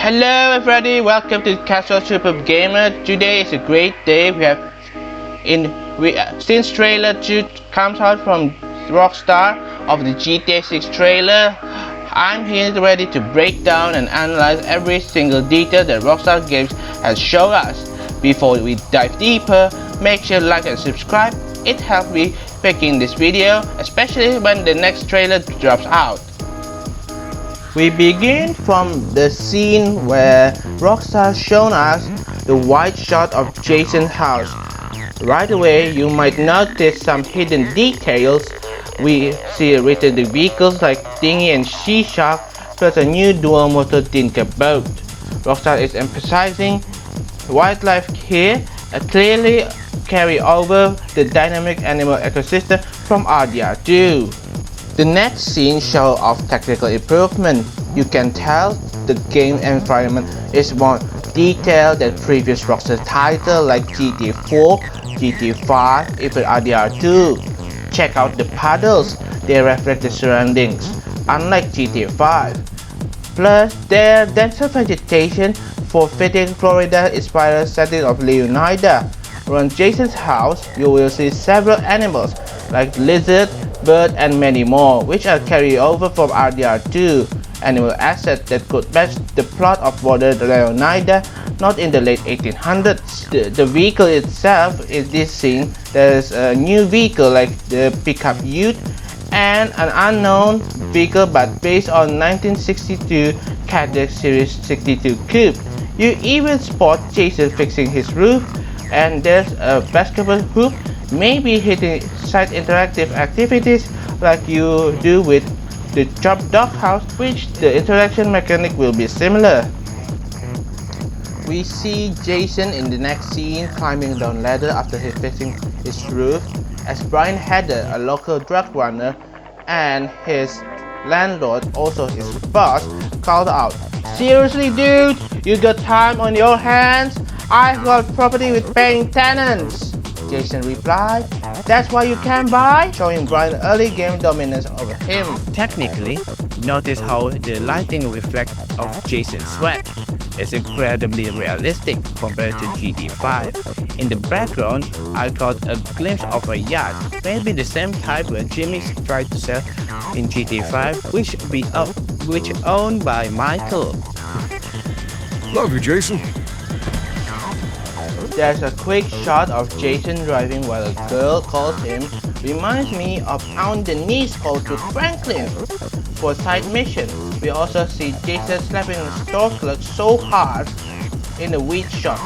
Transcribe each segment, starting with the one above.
Hello everybody, welcome to Casual Super Gamer. Today is a great day. Since trailer 2 comes out from Rockstar of the GTA 6 trailer, I'm here ready to break down and analyze every single detail that Rockstar Games has shown us. Before we dive deeper, make sure to like and subscribe. It helps me making this video, especially when the next trailer drops out. We begin from the scene where Rockstar shown us the wide shot of Jason's house. Right away, you might notice some hidden details. We see written the vehicles like Dinghy and She-Shark, plus a new dual motor tbogt. Rockstar is emphasizing wildlife here, clearly carry over the dynamic animal ecosystem from RDR2. The next scene shows off technical improvement. You can tell the game environment is more detailed than previous Rockstar titles like GTA 4, GTA 5, even RDR2. Check out the puddles, they reflect the surroundings, unlike GTA 5. Plus, there's denser vegetation for fitting Florida-inspired setting of Leonida. Around Jason's house, you will see several animals like lizard, bird, and many more, which are carried over from RDR2, animal assets that could match the plot of modern Leonida, not in the late 1800s. The vehicle itself, in this scene, there's a new vehicle like the pickup ute and an unknown vehicle but based on 1962 Cadillac Series 62 Coupe. You even spot Jason fixing his roof, and there's a basketball hoop, maybe hitting side interactive activities like you do with the Chop Dog House, which the interaction mechanic will be similar. We see Jason in the next scene climbing down ladder after he fixing his roof as Brian Hedder, a local drug runner, and his landlord, also his boss, called out, "Seriously dude, you got time on your hands? I've got property with paying tenants." Jason replied, "That's why you can't buy," showing Brian early game dominance over him. Technically, notice how the lighting reflects of Jason's sweat. It's incredibly realistic compared to GTA 5. In the background, I caught a glimpse of a yacht, maybe the same type where Jimmy tried to sell in GTA 5, which owned by Michael. Love you, Jason. There's a quick shot of Jason driving while a girl calls him. Reminds me of On the Knees call to Franklin. For side mission, we also see Jason slapping a store clerk so hard in the weed shot,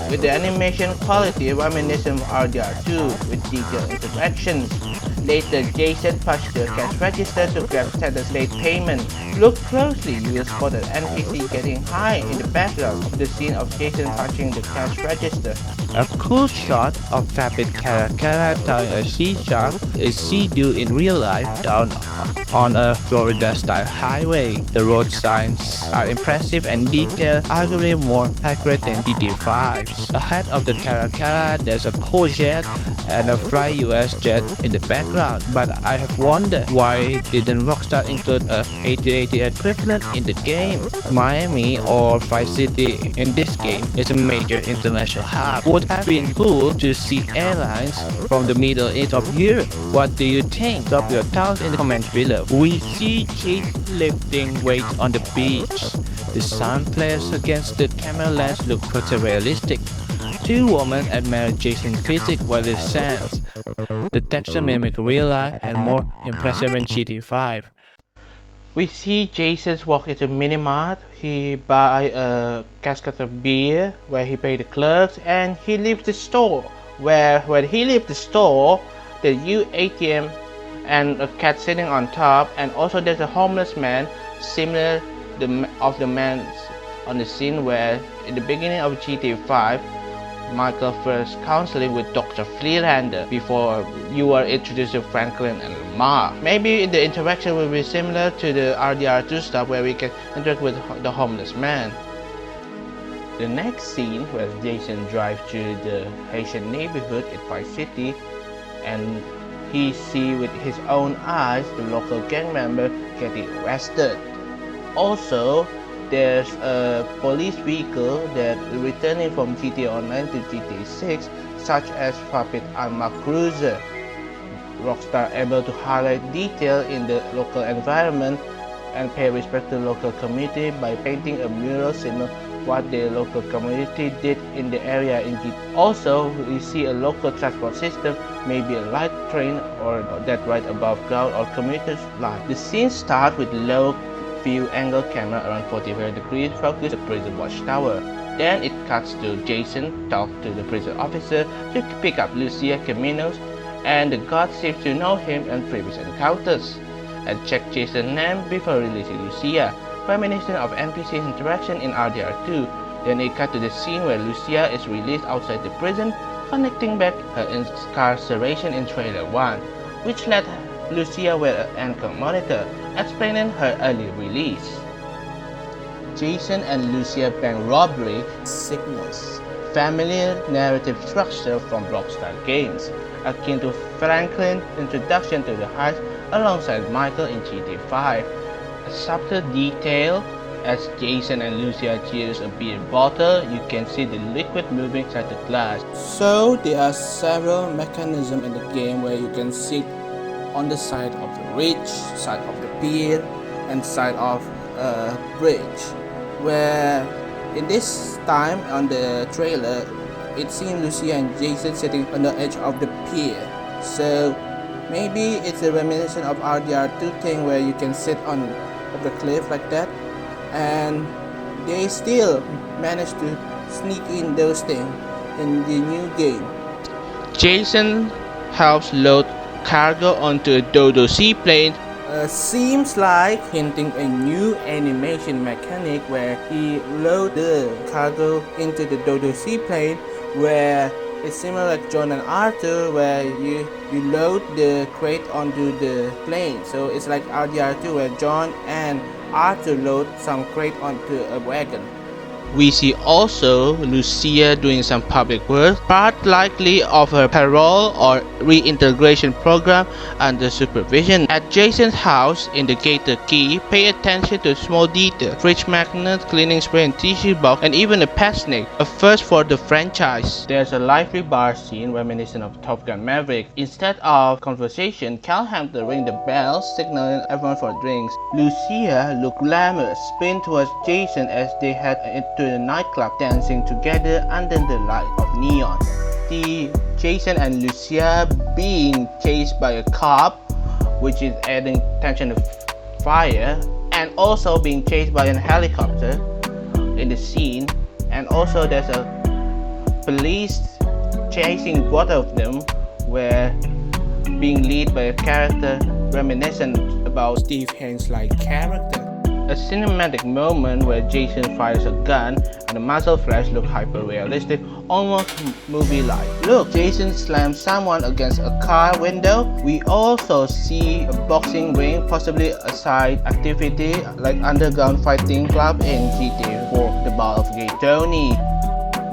with the animation quality reminiscent of RDR2 with detailed interactions. Later, Jason pushed the cash register to grab tenants' late payment. Look closely, you will spot an NPC getting high in the background of the scene of Jason punching the cash register. A cool shot of Vapid Carracara towing a She-Shark is see-do in real life down on a Florida-style highway. The road signs are impressive and detailed, arguably more accurate than GTA 5's. Ahead of the Carracara, there's a Corvette and a Fly US jet in the background, but I have wondered why didn't Rockstar include a 8080 equivalent in the game? Miami or Vice City in this game is a major international hub. Would have been cool to see airlines from the Middle East of Europe. What do you think? Drop your thoughts in the comments below. We see Chase lifting weights on the beach. The sun flares against the camera lens look photorealistic. Two women admire Jason's physique while it sands. The texture mimic real life and more impressive than GTA 5. We see Jason walk into minimart. He buy a casket of beer where he pay the clerks, and he leaves the store. When he leaves the store, the ATM and a cat sitting on top, and also there's a homeless man similar of the man on the scene where in the beginning of GTA 5 Michael first counseling with Dr. Freelander before you are introduced to Franklin and Lamar. Maybe the interaction will be similar to the RDR2 stuff where we can interact with the homeless man. The next scene where Jason drives to the Haitian neighborhood in Vice City, and he see with his own eyes the local gang member getting arrested. Also, there's a police vehicle that returning from GTA Online to GTA 6, such as Vapid Carracara. Rockstar able to highlight detail in the local environment and pay respect to local community by painting a mural similar what the local community did in the area in GTA. Also, we see a local transport system, maybe a light train or that right above ground or commuter's line. The scene starts with low view angle camera around 45 degrees focus the prison watchtower. Then it cuts to Jason talk to the prison officer to pick up Lucia Caminos, and the guard seems to know him and previous encounters, and check Jason's name before releasing Lucia, reminiscent of NPC interaction in RDR2. Then it cut to the scene where Lucia is released outside the prison, connecting back her incarceration in trailer 1, which let Lucia wear an ankle monitor, explaining her early release. Jason and Lucia bank robbery signals, familiar narrative structure from Rockstar games, akin to Franklin's introduction to the heist alongside Michael in GTA 5. A subtle detail, as Jason and Lucia Cheers a beer bottle, you can see the liquid moving inside the glass. So there are several mechanisms in the game where you can sit on the side of the ridge, side of the pier, and side of a bridge. Where in this time on the trailer, it seems Lucia and Jason sitting on the edge of the pier. So maybe it's a reminiscent of RDR2 thing where you can sit on the cliff like that, and they still managed to sneak in those things in the new game. Jason helps load cargo onto a Dodo seaplane. Seems like hinting a new animation mechanic where he load the cargo into the Dodo seaplane, where it's similar like John and Arthur, where you load the crate onto the plane. So it's like RDR2 where John and Arthur load some crate onto a wagon. We see also Lucia doing some public work, part likely of her parole or reintegration program under supervision. At Jason's house, in the gated key, pay attention to small details: fridge magnet, cleaning spray and tissue box, and even a pet snake, a first for the franchise. There's a lively bar scene reminiscent of Top Gun Maverick. Instead of conversation, Cal Hampton ring the bell, signaling everyone for drinks. Lucia looked glamorous, spin towards Jason as they head into the nightclub, dancing together under the light of neon. See Jason and Lucia being chased by a cop, which is adding tension to fire, and also being chased by a helicopter in the scene, and also there's a police chasing both of them, where being led by a character reminiscent about Steve Haines like character. A cinematic moment where Jason fires a gun and the muzzle flash look hyper-realistic, almost movie-like. Look, Jason slams someone against a car window. We also see a boxing ring, possibly a side activity like underground fighting club in GTA 4, the Ball of Gay Tony.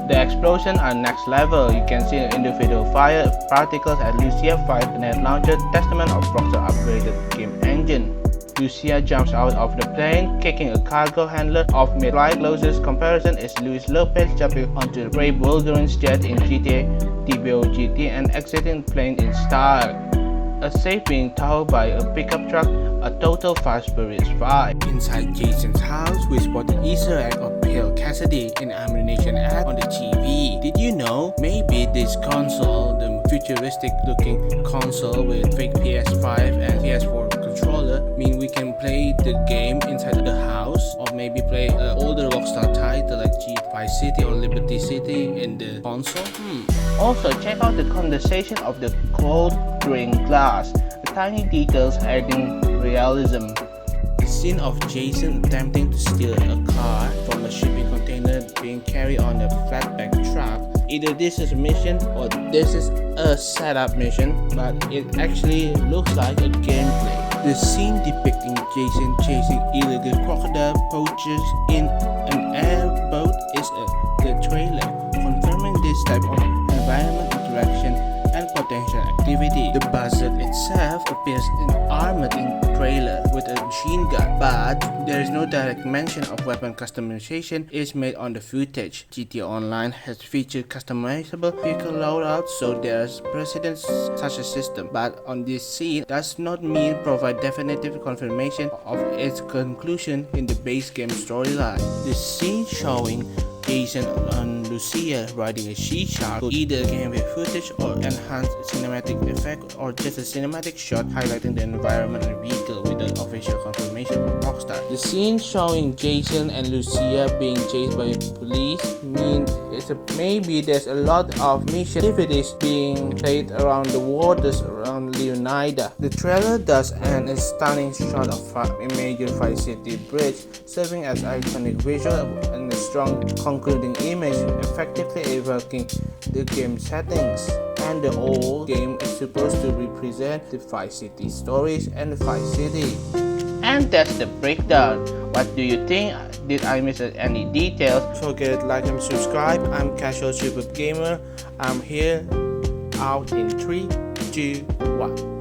The explosions are next level. You can see individual fire particles at Lucia 5 net launcher, testament of Rockstar upgraded game engine. Lucia jumps out of the plane, kicking a cargo handler off mid-flight. Closest comparison is Luis Lopez jumping onto Ray Bulgarin's jet in GTA tbogt and exiting the plane in style. A safe being towed by a pickup truck, a total Fast Furious 5. Inside Jason's house, we spot the Easter egg of Pale Cassidy in Ammunition ad on the TV. Did you know? Maybe this console, the futuristic looking console with fake PS5 and PS4 controller, mean we can play the game inside the house, or maybe play an older Rockstar title like Vice City or Liberty City in the console. Also, check out the condensation of the cold drink glass, the tiny details adding realism. The scene of Jason attempting to steal a car from a shipping container being carried on a flatbed truck. Either this is a mission or this is a setup mission, but it actually looks like a gameplay. The scene depicting Jason chasing illegal crocodile poachers in an airboat is the trailer, confirming this type of environment interaction and potential activity. activity. The buzzard itself appears armored in trailer with a machine gun, but there is no direct mention of weapon customization is made on the footage. GTA Online has featured customizable vehicle loadouts, so there's precedence such a system, but on this scene does not mean provide definitive confirmation of its conclusion in the base game storyline. The scene showing Jason and Lucia riding a sea shark could either gameplay footage or enhance cinematic effect, or just a cinematic shot highlighting the environment and vehicle without official confirmation from Rockstar. The scene showing Jason and Lucia being chased by police means maybe there's a lot of mission activities being played around the waters around Leonida. The trailer does end a stunning shot of a major Vice City bridge, serving as iconic visual and a strong concluding image, effectively evoking the game settings. And the whole game is supposed to represent the Vice City stories and the Vice City. And that's the breakdown. What do you think? Did I miss any details? Don't forget to like and subscribe. I'm Casual Super Gamer. I'm here out in 3, 2, 1.